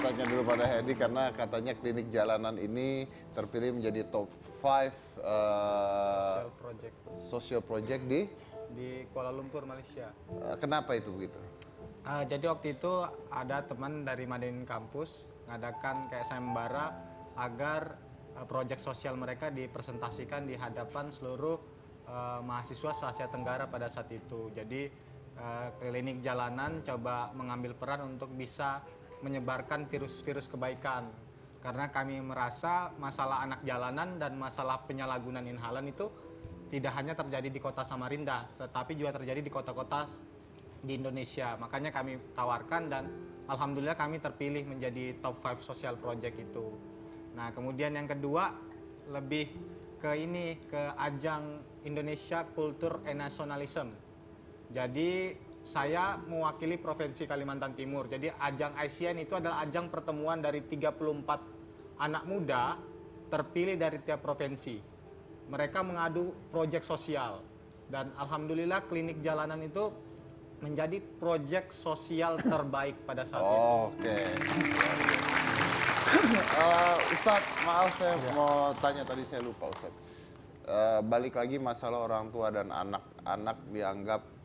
tanya dulu pada Hedi karena katanya klinik jalanan ini terpilih menjadi top 5 social project di Kuala Lumpur, Malaysia. Kenapa itu begitu? Jadi waktu itu ada teman dari Madain Kampus ngadakan kayak sayembara agar proyek sosial mereka dipresentasikan di hadapan seluruh mahasiswa se-Asia Tenggara pada saat itu. Jadi klinik jalanan coba mengambil peran untuk bisa menyebarkan virus-virus kebaikan. Karena kami merasa masalah anak jalanan dan masalah penyalahgunaan inhalan itu tidak hanya terjadi di kota Samarinda, tetapi juga terjadi di kota-kota di Indonesia. Makanya kami tawarkan dan alhamdulillah kami terpilih menjadi top 5 social project itu. Nah, kemudian yang kedua lebih ke ajang Indonesia Culture and Nationalism. Jadi saya mewakili Provinsi Kalimantan Timur. Jadi ajang ICN itu adalah ajang pertemuan dari 34 anak muda terpilih dari tiap provinsi. Mereka mengadu proyek sosial. Dan alhamdulillah klinik jalanan itu menjadi proyek sosial terbaik pada saat itu. Oke. Ustadz, maaf saya mau tanya tadi saya lupa Ustadz. Balik lagi masalah orang tua dan anak dianggap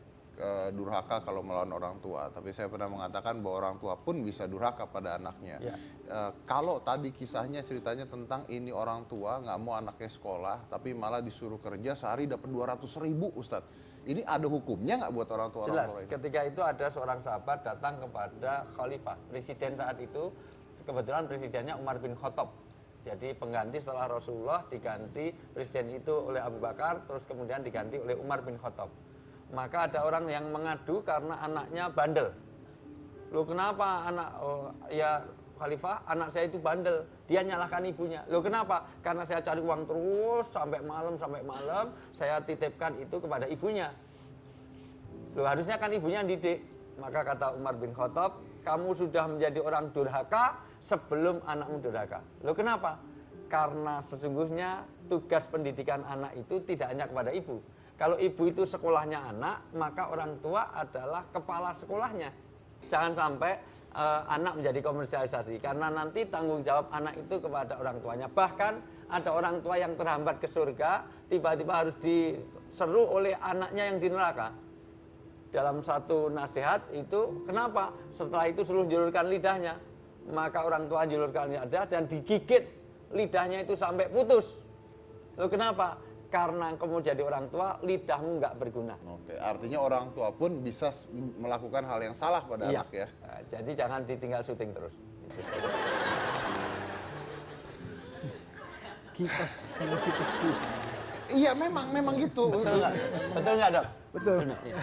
durhaka kalau melawan orang tua. Tapi saya pernah mengatakan bahwa orang tua pun bisa durhaka pada anaknya. Ya. Kalau tadi kisahnya ceritanya tentang ini orang tua nggak mau anaknya sekolah, tapi malah disuruh kerja sehari dapat 200.000 Ustadz. Ini ada hukumnya nggak buat orang tua? Jelas, orang tua ini? ketika itu ada seorang sahabat datang kepada Khalifah, presiden saat itu, kebetulan presidennya Umar bin Khattab. Jadi pengganti setelah Rasulullah diganti presiden itu oleh Abu Bakar, terus kemudian diganti oleh Umar bin Khattab. Maka ada orang yang mengadu karena anaknya bandel. Loh kenapa ya Khalifah, anak saya itu bandel, dia nyalahkan ibunya. Loh kenapa? Karena saya cari uang terus sampai malam, saya titipkan itu kepada ibunya. Loh harusnya kan ibunya yang didik. Maka kata Umar bin Khattab, kamu sudah menjadi orang durhaka sebelum anakmu durhaka. Loh kenapa? Karena sesungguhnya tugas pendidikan anak itu tidak hanya kepada ibu. Kalau ibu itu sekolahnya anak, maka orang tua adalah kepala sekolahnya. Jangan sampai anak menjadi komersialisasi, karena nanti tanggung jawab anak itu kepada orang tuanya. Bahkan ada orang tua yang terhambat ke surga, tiba-tiba harus diseru oleh anaknya yang di neraka. Dalam satu nasihat itu, kenapa? Setelah itu suruh julurkan lidahnya. Maka orang tua julurkan lidah dan digigit lidahnya itu sampai putus. Loh kenapa? Karena kamu jadi orang tua, lidahmu nggak berguna. Oke, artinya orang tua pun bisa melakukan hal yang salah pada anak ya. Nah, jadi jangan ditinggal syuting terus. Kipas. Iya, memang gitu. Betul nggak? Betul nggak, Dok? Betul. Ya.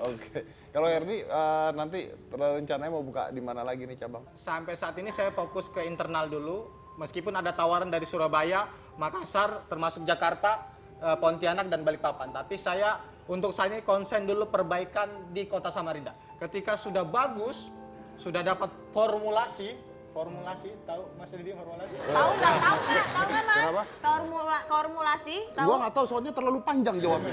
Oke, kalau Erni nanti rencananya mau buka di mana lagi nih cabang? Sampai saat ini saya fokus ke internal dulu. Meskipun ada tawaran dari Surabaya, Makassar, termasuk Jakarta, Pontianak dan Balikpapan. Tapi untuk saya ini konsen dulu perbaikan di Kota Samarinda. Ketika sudah bagus, sudah dapat formulasi, tahu Mas Didi formulasi? Tahu nggak Mas? Kenapa? Formulasi, tahu? Gua nggak tahu soalnya terlalu panjang jawabnya.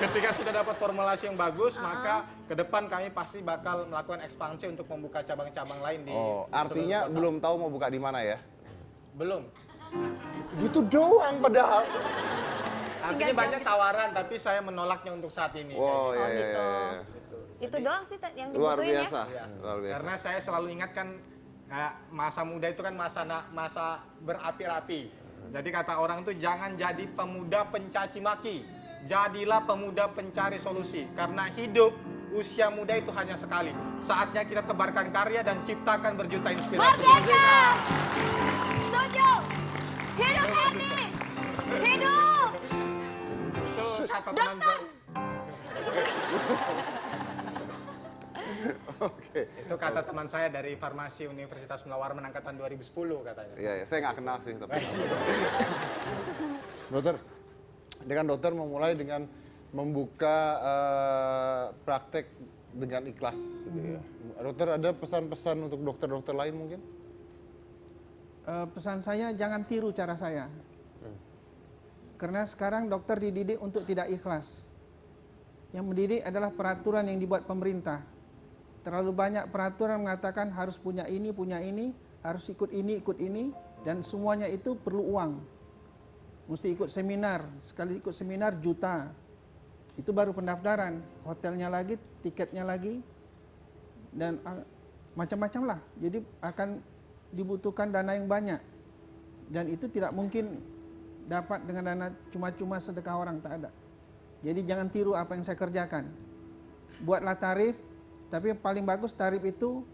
Ketika sudah dapat formulasi yang bagus, maka ke depan kami pasti bakal melakukan ekspansi untuk membuka cabang-cabang lain di Artinya seluruh kota. belum tahu mau buka di mana ya? Belum. Gitu doang padahal. Artinya banyak tawaran, tapi saya menolaknya untuk saat ini. Wow, Oh, ya, gitu. Itu doang sih yang Luar dibutuhin biasa, ya. luar biasa. Karena saya selalu ingatkan masa muda itu kan masa berapi-api. Jadi kata orang itu jangan jadi pemuda pencaci maki. Jadilah pemuda pencari solusi. Karena hidup usia muda itu hanya sekali. Saatnya kita tebarkan karya dan ciptakan berjuta inspirasi. Merdeka! Setuju! Hidup Erni! Hidup! Itu kata teman saya. Oke. Itu kata teman saya dari Farmasi Universitas Mula Warman angkatan 2010 katanya. Iya, saya nggak kenal sih tapi. Dokter, dengan dokter memulai dengan membuka praktek dengan ikhlas. Gitu ya. Dokter ada pesan-pesan untuk dokter-dokter lain mungkin? Pesan saya jangan tiru cara saya. Karena sekarang dokter dididik untuk tidak ikhlas. yang mendidik adalah peraturan yang dibuat pemerintah. Terlalu banyak peraturan mengatakan harus punya ini, harus ikut ini, dan semuanya itu perlu uang. Mesti ikut seminar, sekali ikut seminar juta. Itu baru pendaftaran, hotelnya lagi, tiketnya lagi, dan macam-macam lah. Jadi akan dibutuhkan dana yang banyak. Dan itu tidak mungkin dapat dengan dana cuma-cuma sedekah orang, tak ada. Jadi jangan tiru apa yang saya kerjakan. Buatlah tarif, tapi yang paling bagus tarif itu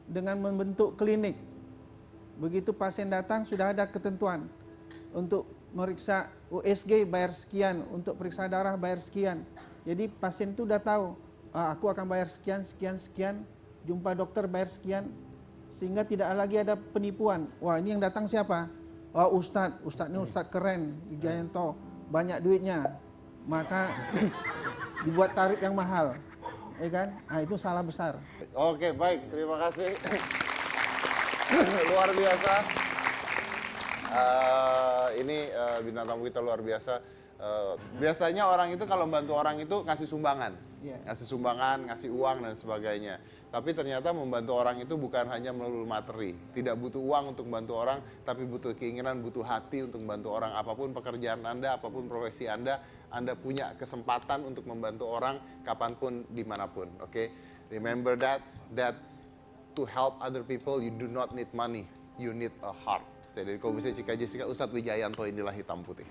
dengan membentuk klinik. Begitu pasien datang sudah ada ketentuan. Untuk meriksa USG bayar sekian, untuk periksa darah bayar sekian. Jadi pasien itu sudah tahu, aku akan bayar sekian, jumpa dokter bayar sekian. Sehingga tidak lagi ada penipuan. Wah, ini yang datang siapa? Oh, Ustadz ini Ustadz keren, Wijayanto, banyak duitnya. Maka dibuat tarif yang mahal, ya kan? Nah, itu salah besar. Oke, baik, terima kasih. Luar biasa. Ini bintang tamu kita luar biasa. Biasanya orang itu kalau membantu orang itu ngasih sumbangan, ngasih uang dan sebagainya. Tapi ternyata membantu orang itu bukan hanya melalui materi. Tidak butuh uang untuk membantu orang, tapi butuh keinginan, butuh hati untuk membantu orang. Apapun pekerjaan Anda, apapun profesi Anda punya kesempatan untuk membantu orang kapanpun, dimanapun. Oke, remember that to help other people you do not need money, you need a heart. Saya dari Komisi Cika Jessica, Ustadz Wijayanto, inilah Hitam Putih.